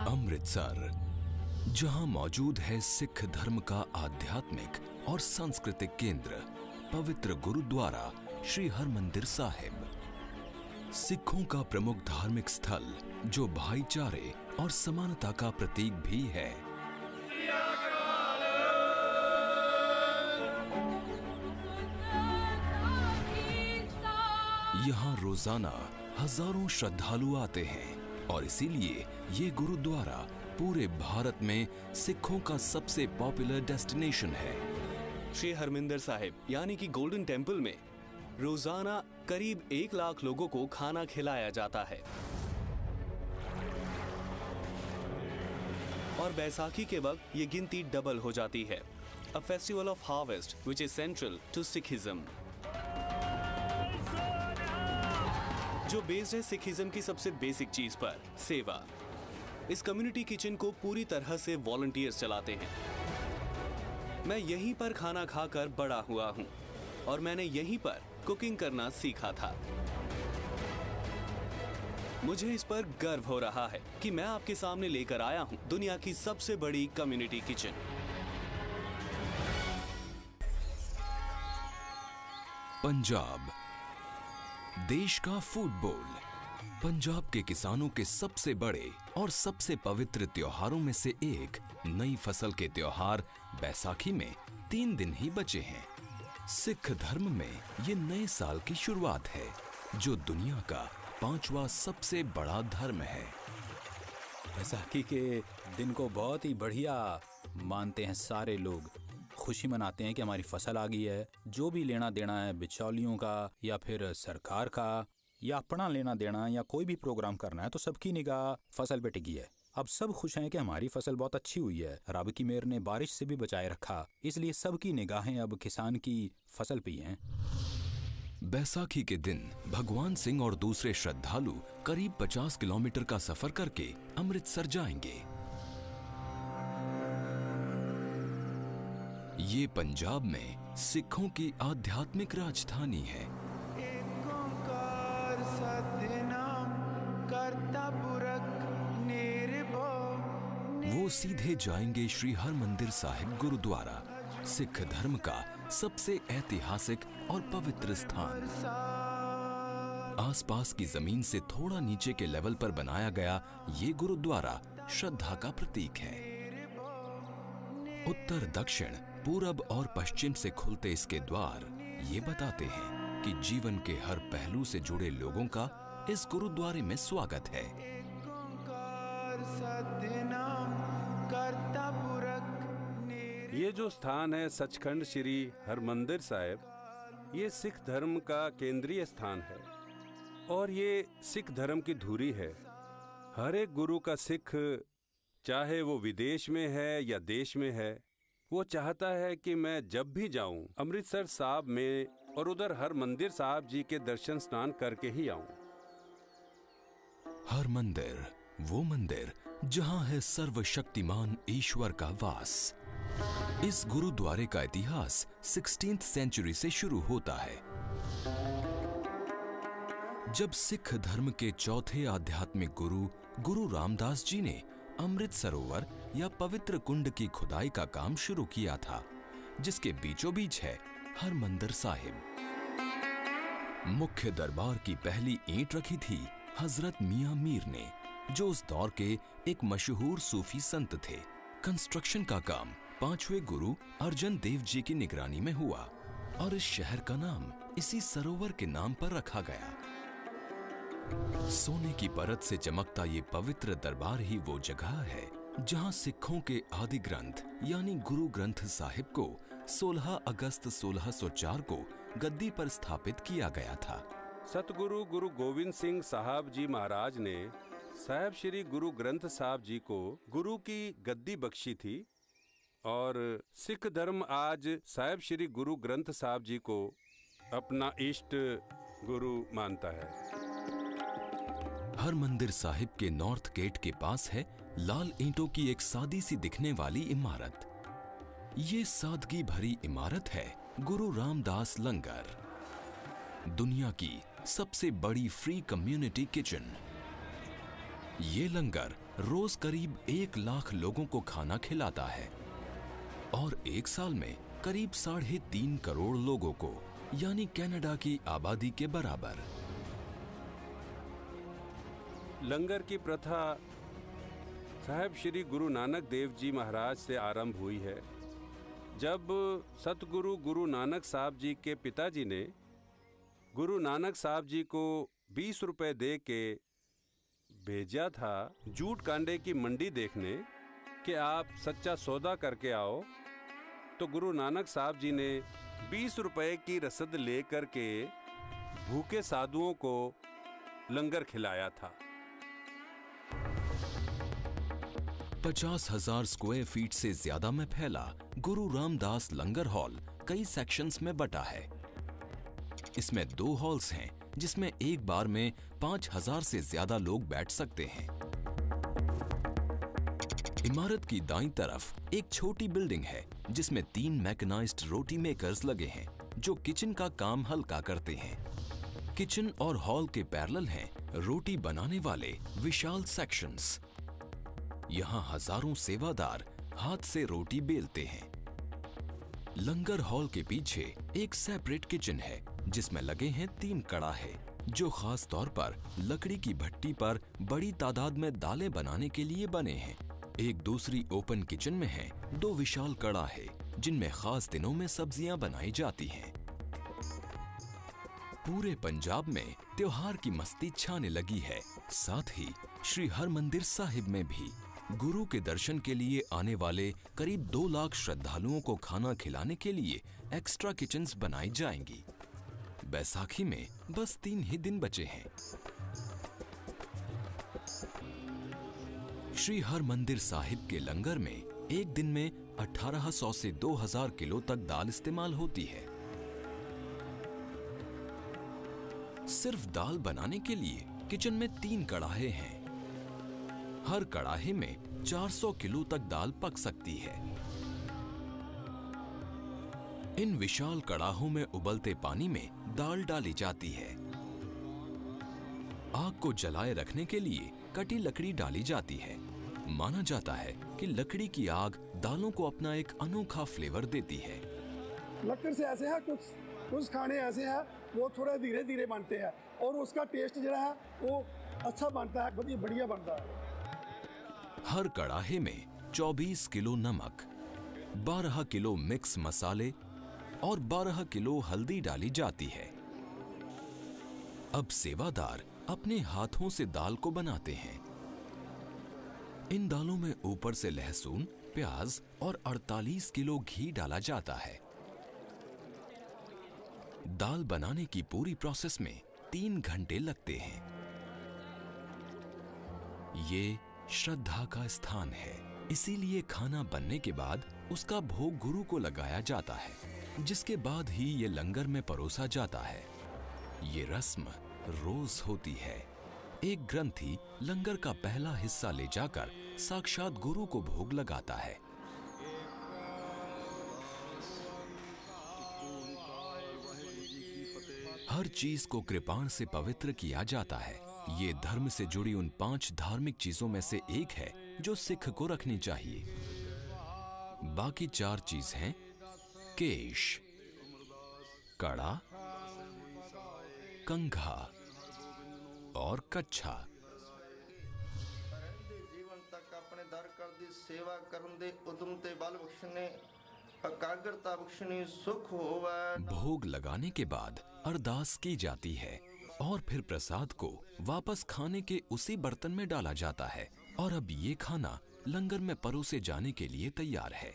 अमृतसर, जहां मौजूद है सिख धर्म का आध्यात्मिक और सांस्कृतिक केंद्र, पवित्र गुरुद्वारा श्री हरमंदिर साहिब। सिखों का प्रमुख धार्मिक स्थल जो भाईचारे और समानता का प्रतीक भी है। यहाँ रोजाना हजारों श्रद्धालु आते हैं और इसीलिए ये गुरुद्वारा पूरे भारत में सिखों का सबसे पॉपुलर डेस्टिनेशन है। श्री हरमंदिर साहिब यानी कि गोल्डन टेम्पल में रोजाना करीब 1 लाख लोगों को खाना खिलाया जाता है और बैसाखी के वक्त ये गिनती डबल हो जाती है। A festival of harvest which is central to Sikhism, जो बेस्ड है सिखिज्म की सबसे बेसिक चीज पर, सेवा। इस कम्युनिटी किचन को पूरी तरह से वॉलंटियर्स चलाते हैं। मैं यहीं पर खाना खाकर बड़ा हुआ हूं और मैंने यहीं पर कुकिंग करना सीखा था। मुझे इस पर गर्व हो रहा है कि मैं आपके सामने लेकर आया हूं दुनिया की सबसे बड़ी कम्युनिटी किचन। पंजाब, देश का फूड बोल। पंजाब के किसानों के सबसे बड़े और सबसे पवित्र त्योहारों में से एक नई फसल के त्योहार बैसाखी में 3 दिन ही बचे हैं। सिख धर्म में ये नए साल की शुरुआत है, जो दुनिया का 5वां सबसे बड़ा धर्म है। बैसाखी के दिन को बहुत ही बढ़िया मानते हैं सारे लोग। खुशी मनाते हैं कि हमारी फसल आ गई है। जो भी लेना देना है बिचौलियों का या फिर सरकार का या अपना लेना देना या कोई भी प्रोग्राम करना है, तो सबकी निगाह फसल पे टिकी है। अब सब खुश हैं कि हमारी फसल बहुत अच्छी हुई है, रब की मेहर ने बारिश से भी बचाए रखा, इसलिए सबकी निगाहें अब किसान की फसल पे हैं। बैसाखी के दिन भगवान सिंह और दूसरे श्रद्धालु करीब 50 किलोमीटर का सफर करके अमृतसर जाएंगे। ये पंजाब में सिखों की आध्यात्मिक राजधानी है। वो सीधे जाएंगे श्री हरमंदिर साहिब गुरुद्वारा, सिख धर्म का सबसे ऐतिहासिक और पवित्र स्थान। आसपास की जमीन से थोड़ा नीचे के लेवल पर बनाया गया ये गुरुद्वारा श्रद्धा का प्रतीक है। उत्तर, दक्षिण, पूरब और पश्चिम से खुलते इसके द्वार ये बताते हैं कि जीवन के हर पहलू से जुड़े लोगों का इस गुरुद्वारे में स्वागत है। ये जो स्थान है सचखंड श्री हरमंदिर साहिब, ये सिख धर्म का केंद्रीय स्थान है और ये सिख धर्म की धुरी है। हर एक गुरु का सिख, चाहे वो विदेश में है या देश में है, वो चाहता है कि मैं जब भी जाऊं अमृतसर साहिब में और उधर हरमंदिर साहिब जी के दर्शन स्नान करके ही आऊं। हरमंदिर, वो मंदिर जहां है सर्वशक्तिमान ईश्वर का वास। इस गुरुद्वारे का इतिहास 16th सेंचुरी से शुरू होता है, जब सिख धर्म के चौथे आध्यात्मिक गुरु गुरु रामदास जी ने अमृत सरोवर या पवित्र कुंड की खुदाई का काम शुरू किया था, जिसके बीचों बीच है हरमंदिर साहिब। मुख्य दरबार की पहली ईंट रखी थी हजरत मियां मीर ने, जो उस दौर के एक मशहूर सूफी संत थे। कंस्ट्रक्शन का काम 5वें गुरु अर्जन देव जी की निगरानी में हुआ और इस शहर का नाम इसी सरोवर के नाम पर रखा गया। सोने की परत से चमकता ये पवित्र दरबार ही वो जगह है जहां सिखों के आदि ग्रंथ यानी गुरु ग्रंथ साहिब को 16 अगस्त 1604 को गद्दी पर स्थापित किया गया था। सतगुरु गुरु गोविंद सिंह साहब जी महाराज ने साहिब श्री गुरु ग्रंथ साहिब जी को गुरु की गद्दी बख्शी थी और सिख धर्म आज साहिब श्री गुरु ग्रंथ साहिब जी को अपना इष्ट गुरु मानता है। हरमंदिर साहिब के नॉर्थ गेट के पास है लाल ईंटों की एक सादी सी दिखने वाली इमारत। ये सादगी भरी इमारत है गुरु रामदास लंगर, दुनिया की सबसे बड़ी फ्री कम्युनिटी किचन। ये लंगर रोज करीब 1 लाख लोगों को खाना खिलाता है और एक साल में करीब 3.5 करोड़ लोगों को, यानी कनाडा की आबादी के बराबर। लंगर की प्रथा साहब श्री गुरु नानक देव जी महाराज से आरंभ हुई है। जब सतगुरु गुरु नानक साहब जी के पिताजी ने गुरु नानक साहब जी को 20 रुपए दे के भेजा था जूट कांडे की मंडी देखने कि आप सच्चा सौदा करके आओ, तो गुरु नानक साहब जी ने 20 रुपए की रसद लेकर के भूखे साधुओं को लंगर खिलाया था। 50,000 स्क्वायर फीट से ज्यादा में फैला गुरु रामदास लंगर हॉल कई सेक्शंस में बटा है। इसमें 2 हॉल्स हैं जिसमें एक बार में 5,000 से ज्यादा लोग बैठ सकते हैं। इमारत की दाईं तरफ एक छोटी बिल्डिंग है जिसमें 3 मैकेनाइज्ड रोटी मेकर्स लगे हैं जो किचन का काम हल्का करते हैं। किचन और हॉल के पैरेलल हैं रोटी बनाने वाले विशाल सेक्शंस। यहाँ हजारों सेवादार हाथ से रोटी बेलते हैं। लंगर हॉल के पीछे एक सेपरेट किचन है जिसमें लगे हैं 3 कड़ाहे जो खास तौर पर लकड़ी की भट्टी पर बड़ी तादाद में दालें बनाने के लिए बने हैं। एक दूसरी ओपन किचन में है 2 विशाल कड़ाहे जिनमें खास दिनों में सब्जियां बनाई जाती हैं। पूरे पंजाब में त्योहार की मस्ती छाने लगी है। साथ ही श्री हरमंदिर साहिब में भी गुरु के दर्शन के लिए आने वाले करीब 2 लाख श्रद्धालुओं को खाना खिलाने के लिए एक्स्ट्रा किचन्स बनाई जाएंगी। बैसाखी में बस 3 ही दिन बचे हैं। श्री हरमंदिर साहिब के लंगर में एक दिन में 1800 से 2000 किलो तक दाल इस्तेमाल होती है। सिर्फ दाल बनाने के लिए किचन में 3 कड़ाहे हैं। हर कड़ाहे में 400 किलो तक दाल पक सकती है। इन विशाल कड़ाहों में उबलते पानी में दाल डाली जाती है। आग को जलाए रखने के लिए कटी लकड़ी डाली जाती है। माना जाता है कि लकड़ी की आग दालों को अपना एक अनोखा फ्लेवर देती है। लकड़ से ऐसे है कुछ खाने ऐसे हैं वो थोड़ा धीरे धीरे बनते हैं और उसका टेस्ट जो है वो अच्छा बनता है, बढ़िया बनता है। हर कड़ाहे में 24 किलो नमक, 12 किलो मिक्स मसाले और 12 किलो हल्दी डाली जाती है। अब सेवादार अपने हाथों से दाल को बनाते हैं। इन दालों में ऊपर से लहसुन, प्याज और 48 किलो घी डाला जाता है। दाल बनाने की पूरी प्रोसेस में 3 घंटे लगते हैं। ये श्रद्धा का स्थान है, इसीलिए खाना बनने के बाद उसका भोग गुरु को लगाया जाता है, जिसके बाद ही ये लंगर में परोसा जाता है। ये रस्म रोज होती है। एक ग्रंथी लंगर का पहला हिस्सा ले जाकर साक्षात गुरु को भोग लगाता है। हर चीज को कृपाण से पवित्र किया जाता है। ये धर्म से जुड़ी उन 5 धार्मिक चीजों में से एक है जो सिख को रखनी चाहिए। बाकी 4 चीज हैं केश, कड़ा, कंघा और कच्छा। जीवन तक अपने दर कर दी सेवा करन दे उदम ते बल बख्शने एकाग्रता बख्शनी सुख होवे। भोग लगाने के बाद अरदास की जाती है और फिर प्रसाद को वापस खाने के उसी बर्तन में डाला जाता है और अब ये खाना लंगर में परोसे जाने के लिए तैयार है।